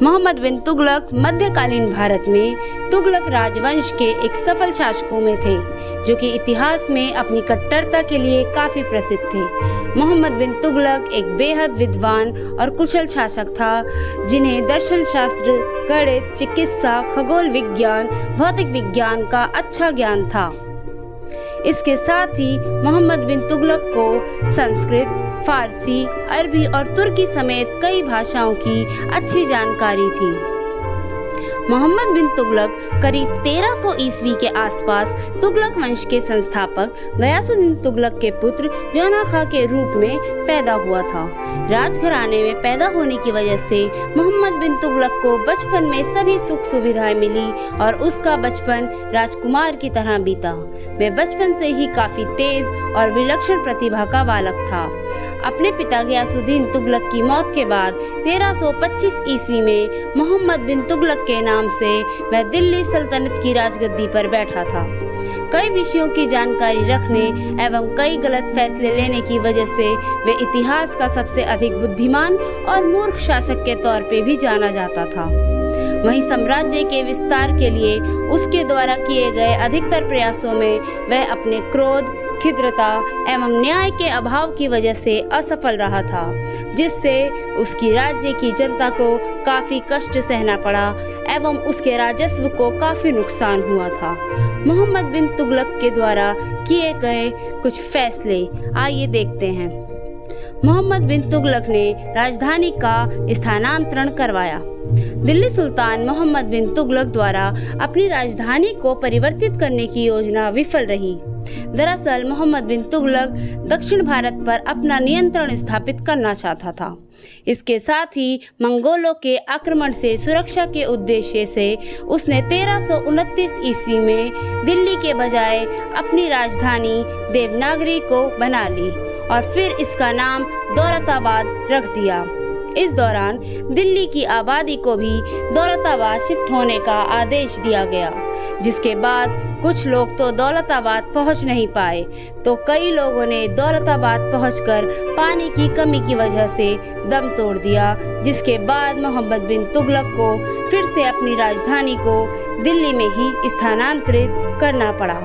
मोहम्मद बिन तुगलक मध्यकालीन भारत में तुगलक राजवंश के एक सफल शासकों में थे, जो कि इतिहास में अपनी कट्टरता के लिए काफी प्रसिद्ध थे। मोहम्मद बिन तुगलक एक बेहद विद्वान और कुशल शासक था, जिन्हें दर्शन शास्त्र, गणित, चिकित्सा, खगोल विज्ञान, भौतिक विज्ञान का अच्छा ज्ञान था। इसके साथ ही मोहम्मद बिन तुगलक को संस्कृत, फारसी, अरबी और तुर्की समेत कई भाषाओं की अच्छी जानकारी थी। मोहम्मद बिन तुगलक करीब 1300 ईस्वी के आसपास तुगलक वंश के संस्थापक गयासुद्दीन तुगलक के पुत्र जौना खां के रूप में पैदा हुआ था। राजघराने में पैदा होने की वजह से मोहम्मद बिन तुगलक को बचपन में सभी सुख सुविधाएं मिली और उसका बचपन राजकुमार की तरह बीता। वह बचपन से ही काफी तेज और विलक्षण प्रतिभा का बालक था। अपने पिता गयासुद्दीन तुगलक की मौत के बाद 1325 ईस्वी में मोहम्मद बिन तुगलक के नाम से वह दिल्ली सल्तनत की राजगद्दी पर बैठा था। कई विषयों की जानकारी रखने एवं कई गलत फैसले लेने की वजह से वे इतिहास का सबसे अधिक बुद्धिमान और मूर्ख शासक के तौर पे भी जाना जाता था। वहीं साम्राज्य के विस्तार के लिए उसके द्वारा किए गए अधिकतर प्रयासों में वह अपने क्रोध, खिद्रता एवं न्याय के अभाव की वजह से असफल रहा था, जिससे उसकी राज्य की जनता को काफी कष्ट सहना पड़ा एवं उसके राजस्व को काफी नुकसान हुआ था। मोहम्मद बिन तुगलक के द्वारा किए गए कुछ फैसले आइए देखते हैं। मोहम्मद बिन तुगलक ने राजधानी का स्थानांतरण करवाया। दिल्ली सुल्तान मोहम्मद बिन तुगलक द्वारा अपनी राजधानी को परिवर्तित करने की योजना विफल रही। दरअसल मोहम्मद बिन तुगलक दक्षिण भारत पर अपना नियंत्रण स्थापित करना चाहता था। इसके साथ ही मंगोलों के आक्रमण से सुरक्षा के उद्देश्य से उसने 1329 ईस्वी में दिल्ली के बजाय अपनी राजधानी देवनागरी को बना ली और फिर इसका नाम दौलताबाद रख दिया। इस दौरान दिल्ली की आबादी को भी दौलताबाद शिफ्ट होने का आदेश दिया गया, जिसके बाद कुछ लोग तो दौलताबाद पहुंच नहीं पाए, तो कई लोगों ने दौलताबाद पहुंचकर पानी की कमी की वजह से दम तोड़ दिया, जिसके बाद मोहम्मद बिन तुगलक को फिर से अपनी राजधानी को दिल्ली में ही स्थानांतरित करना पड़ा।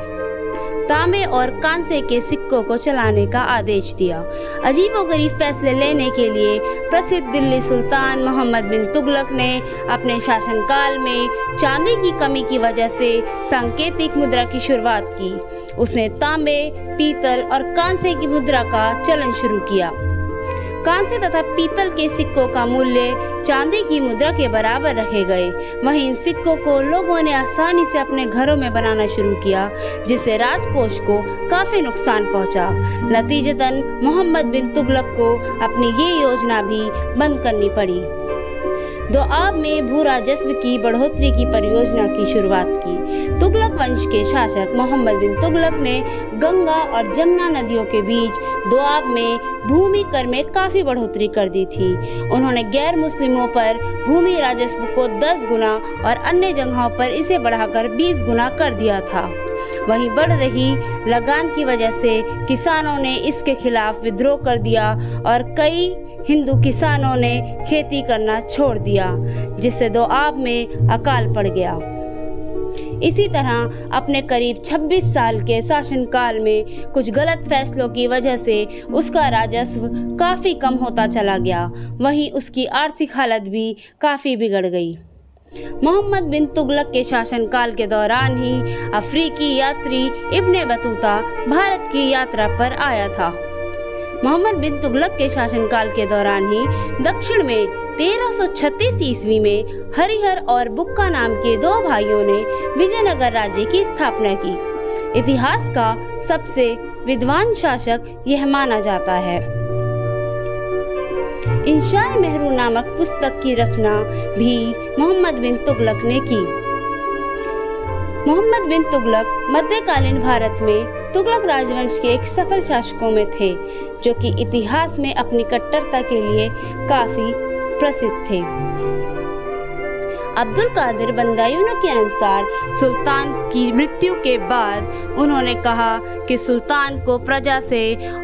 तांबे और कांसे के सिक्कों को चलाने का आदेश दिया। अजीबोगरीब फैसले लेने के लिए प्रसिद्ध दिल्ली सुल्तान मोहम्मद बिन तुगलक ने अपने शासनकाल में चांदी की कमी की वजह से सांकेतिक मुद्रा की शुरुआत की। उसने तांबे, पीतल और कांसे की मुद्रा का चलन शुरू किया। कांसे तथा पीतल के सिक्कों का मूल्य चांदी की मुद्रा के बराबर रखे गए। वहीं इन सिक्कों को लोगों ने आसानी से अपने घरों में बनाना शुरू किया, जिससे राजकोष को काफी नुकसान पहुंचा। नतीजतन मोहम्मद बिन तुगलक को अपनी ये योजना भी बंद करनी पड़ी। दोआब में भू राजस्व की बढ़ोतरी की परियोजना की शुरुआत की। तुगलक वंश के शासक मोहम्मद बिन तुगलक ने गंगा और जमुना नदियों के बीच दोआब में भूमि कर में काफी बढ़ोतरी कर दी थी। उन्होंने गैर मुस्लिमों पर भूमि राजस्व को 10 गुना और अन्य जगहों पर इसे बढ़ाकर 20 गुना कर दिया था। वहीं बढ़ रही लगान की वजह से किसानों ने इसके खिलाफ विद्रोह कर दिया और कई हिंदू किसानों ने खेती करना छोड़ दिया, जिससे दोआब में अकाल पड़ गया। इसी तरह अपने करीब 26 साल के शासनकाल में कुछ गलत फैसलों की वजह से उसका राजस्व काफी कम होता चला गया। वहीं उसकी आर्थिक हालत भी काफी बिगड़ गई। मोहम्मद बिन तुगलक के शासनकाल के दौरान ही अफ्रीकी यात्री इब्ने बतूता भारत की यात्रा पर आया था। मोहम्मद बिन तुगलक के शासनकाल के दौरान ही दक्षिण में 1336 ईस्वी में हरिहर और बुक्का नाम के 2 भाइयों ने विजयनगर राज्य की स्थापना की। इतिहास का सबसे विद्वान शासक यह माना जाता है। इंशाए मेहरू नामक पुस्तक की रचना भी मोहम्मद बिन तुगलक ने की। मोहम्मद बिन तुगलक मध्यकालीन भारत में तुगलक राजवंश के एक सफल शासकों में थे, जो कि इतिहास में अपनी कट्टरता के लिए काफी प्रसिद्ध थे। अब्दुल कादिर बंदायूनो के अनुसार सुल्तान की मृत्यु के बाद उन्होंने कहा कि सुल्तान को प्रजा से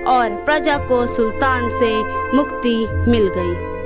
और प्रजा को सुल्तान से मुक्ति मिल गई।